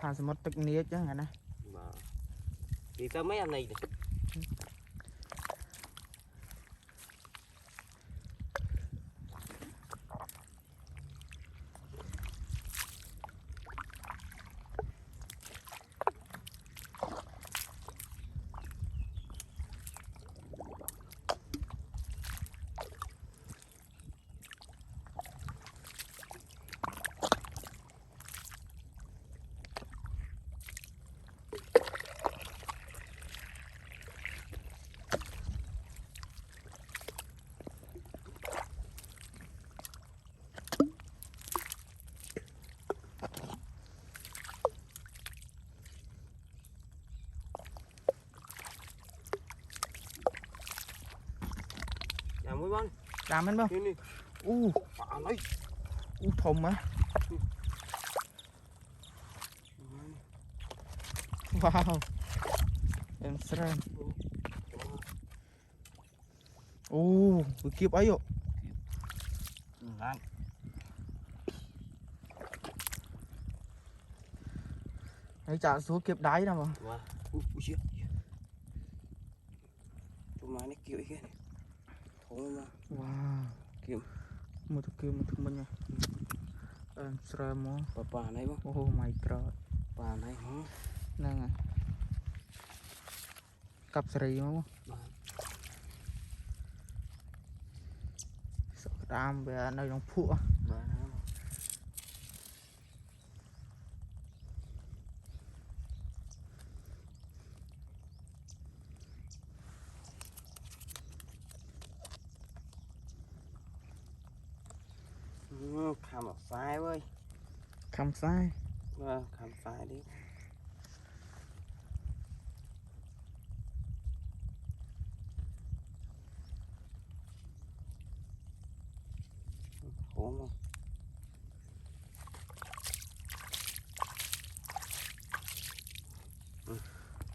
Hà sẽ mất tích nia chứ hả nè. Thì tao mấy anh này mũi bắn đam anh không thùng á. Wow em xem kiếp ấy rồi đấy chả xuống kiếp đáy đâu mà chúng nó kiểu cái này wow kiểu một thứ mình nha em xem mà bà này không oh my god bà này nè cặp sợi không sợ đam về nơi nó phụ khăm sai ơi khăm sai khăm sai đi khổ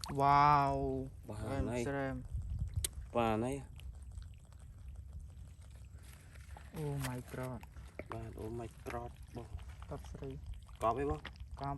wow bà này xem bà này oh my god bà oh my god cặp sợi có biết không cặp